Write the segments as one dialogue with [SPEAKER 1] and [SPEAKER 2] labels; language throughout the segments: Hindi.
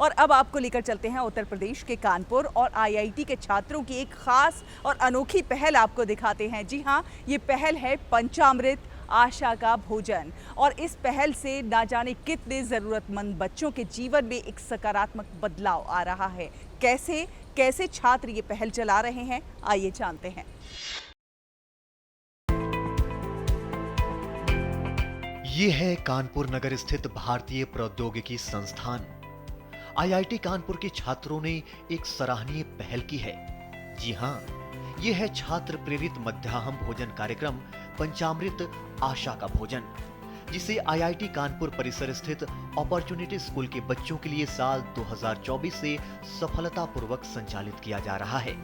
[SPEAKER 1] और अब आपको लेकर चलते हैं उत्तर प्रदेश के कानपुर और आईआईटी के छात्रों की एक खास और अनोखी पहल आपको दिखाते हैं। जी हाँ, ये पहल है पंचामृत आशा का भोजन। और इस पहल से ना जाने कितने ज़रूरतमंद बच्चों के जीवन में एक सकारात्मक बदलाव आ रहा है। कैसे कैसे छात्र ये पहल चला रहे हैं, आइए जानते हैं।
[SPEAKER 2] ये है कानपुर नगर स्थित भारतीय प्रौद्योगिकी संस्थान। आईआईटी कानपुर के छात्रों ने एक सराहनीय पहल की है। जी हाँ, ये है छात्र प्रेरित मध्याह्न भोजन कार्यक्रम पंचामृत आशा का भोजन, जिसे आईआईटी कानपुर परिसर स्थित अपॉर्चुनिटी स्कूल के बच्चों के लिए साल 2024 से सफलतापूर्वक संचालित किया जा रहा है।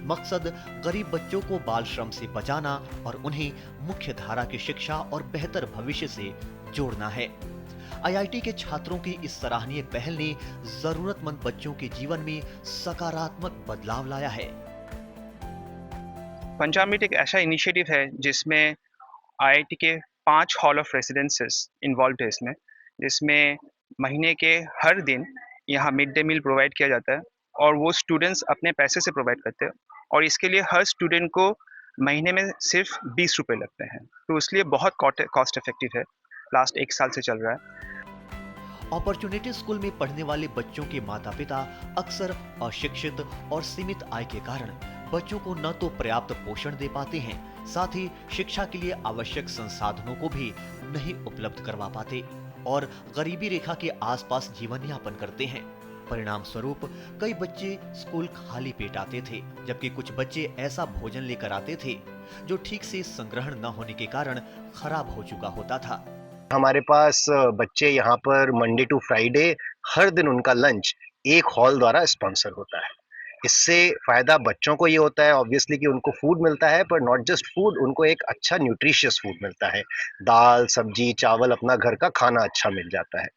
[SPEAKER 2] मकसद गरीब बच्चों को बाल श्रम से बचाना और उन्हें मुख्य धारा की शिक्षा और बेहतर भविष्य से जोड़ना है। आईआईटी के छात्रों की इस सराहनीय पहल ने जरूरतमंद बच्चों के जीवन में सकारात्मक बदलाव लाया है।
[SPEAKER 3] पंचामृत एक ऐसा इनिशिएटिव है जिसमें आईआईटी के 5 हॉल ऑफ रेसिडेंसेस इन्वॉल्व है इसमें, जिसमें महीने के हर दिन यहाँ मिड डे मील प्रोवाइड किया जाता है और वो स्टूडेंट्स अपने पैसे से प्रोवाइड करते हैं और इसके लिए हर स्टूडेंट को महीने में सिर्फ 20 रुपये लगते हैं, तो इसलिए बहुत कॉस्ट इफेक्टिव है। लास्ट 1 साल से चल रहा है।
[SPEAKER 2] अपॉर्चुनिटी स्कूल में पढ़ने वाले बच्चों के माता पिता अक्सर अशिक्षित और सीमित आय के कारण बच्चों को न तो पर्याप्त पोषण दे पाते हैं, साथ ही शिक्षा के लिए आवश्यक संसाधनों को भी नहीं उपलब्ध करवा पाते और गरीबी रेखा के आसपास जीवन यापन करते हैं। परिणाम स्वरूप कई बच्चे स्कूल खाली पेट आते थे, जबकि कुछ बच्चे ऐसा भोजन लेकर आते थे जो ठीक से संग्रहण न होने के कारण खराब हो चुका होता था।
[SPEAKER 4] हमारे पास बच्चे यहाँ पर मंडे टू फ्राइडे हर दिन उनका लंच एक हॉल द्वारा स्पॉन्सर होता है। इससे फ़ायदा बच्चों को ये होता है ऑब्वियसली कि उनको फूड मिलता है, पर नॉट जस्ट फूड, उनको एक अच्छा न्यूट्रिशियस फूड मिलता है। दाल, सब्जी, चावल, अपना घर का खाना अच्छा मिल जाता है।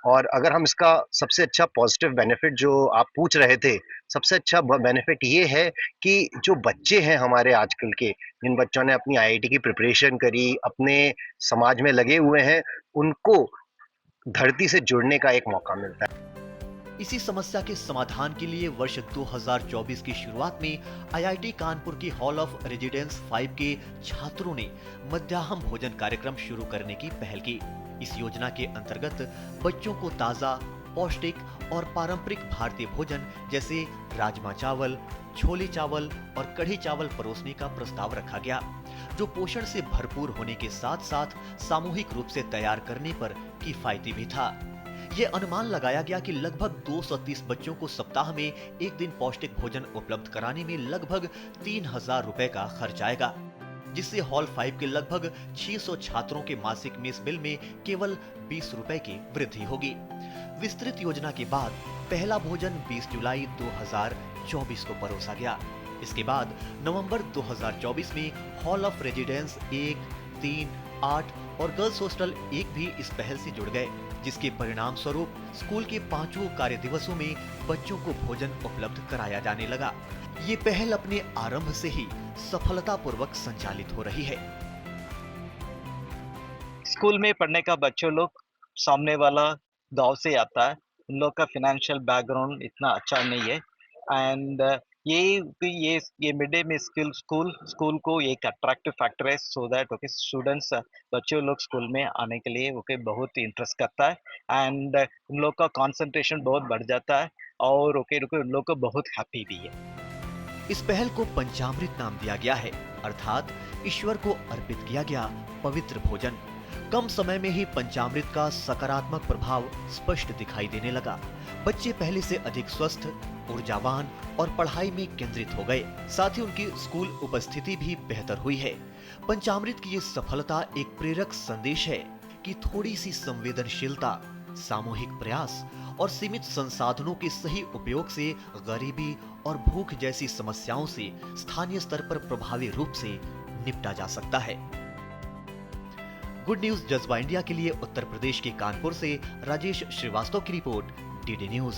[SPEAKER 4] और अगर हम इसका सबसे अच्छा पॉजिटिव बेनिफिट जो आप पूछ रहे थे, सबसे अच्छा बेनिफिट ये है कि जो बच्चे हैं हमारे आजकल के, जिन बच्चों ने अपनी आईआईटी की प्रिपरेशन करी, अपने समाज में लगे हुए हैं, उनको धरती से जुड़ने का एक मौका मिलता है।
[SPEAKER 2] इसी समस्या के समाधान के लिए वर्ष 2024 की शुरुआत में आईआईटी कानपुर की हॉल ऑफ रेजिडेंस 5 के छात्रों ने मध्याह्न भोजन कार्यक्रम शुरू करने की पहल की। इस योजना के अंतर्गत बच्चों को ताजा, पौष्टिक और पारंपरिक भारतीय भोजन जैसे राजमा चावल, छोले चावल और कढ़ी चावल परोसने का प्रस्ताव रखा गया, जो पोषण से भरपूर होने के साथ साथ सामूहिक रूप से तैयार करने पर किफायती भी था। ये अनुमान लगाया गया कि लगभग 230 बच्चों को सप्ताह में एक दिन पौष्टिक भोजन उपलब्ध कराने में लगभग 3000 रुपए का खर्च आएगा, जिससे हॉल 5 के लगभग 600 छात्रों के मासिक मेस बिल में केवल 20 रुपए की वृद्धि होगी। विस्तृत योजना के बाद पहला भोजन 20 जुलाई 2024 को परोसा गया। इसके बाद नवंबर 2024 में हॉल ऑफ रेजिडेंस 1, 3, 8 और गर्ल्स हॉस्टल 1 भी इस पहल से जुड़ गए, जिसके परिणाम स्वरूप स्कूल के 5 कार्य दिवसों में बच्चों को भोजन उपलब्ध कराया जाने लगा। ये पहल अपने आरंभ से ही सफलतापूर्वक संचालित हो रही है।
[SPEAKER 5] स्कूल में पढ़ने का बच्चों लोग सामने वाला गांव से आता है, उन लोग का फिनेंशियल बैकग्राउंड इतना अच्छा नहीं है एंड ये मिड डे में स्कूल को एक अट्रैक्टिव फैक्टर है सो दैट ओके स्टूडेंट्स बच्चे लोग स्कूल में आने के लिए ओके बहुत इंटरेस्ट करता है एंड उन लोग का कंसंट्रेशन बहुत बढ़ जाता है और ओके उन लोग को बहुत हैप्पी भी है।
[SPEAKER 2] इस पहल को पंचामृत नाम दिया गया है, अर्थात ईश्वर को अर्पित किया गया पवित्र भोजन। कम समय में ही पंचामृत का सकारात्मक प्रभाव स्पष्ट दिखाई देने लगा। बच्चे पहले से अधिक स्वस्थ, ऊर्जावान और पढ़ाई में केंद्रित हो गए। साथ ही उनकी स्कूल उपस्थिति भी बेहतर हुई है। पंचामृत की ये सफलता एक प्रेरक संदेश है कि थोड़ी सी संवेदनशीलता, सामूहिक प्रयास और सीमित संसाधनों के सही उपयोग से गरीबी और भूख जैसी समस्याओं से स्थानीय स्तर पर प्रभावी रूप से निपटा जा सकता है। गुड न्यूज जज्बा इंडिया के लिए उत्तर प्रदेश के कानपुर से राजेश श्रीवास्तव की रिपोर्ट, डीडी न्यूज।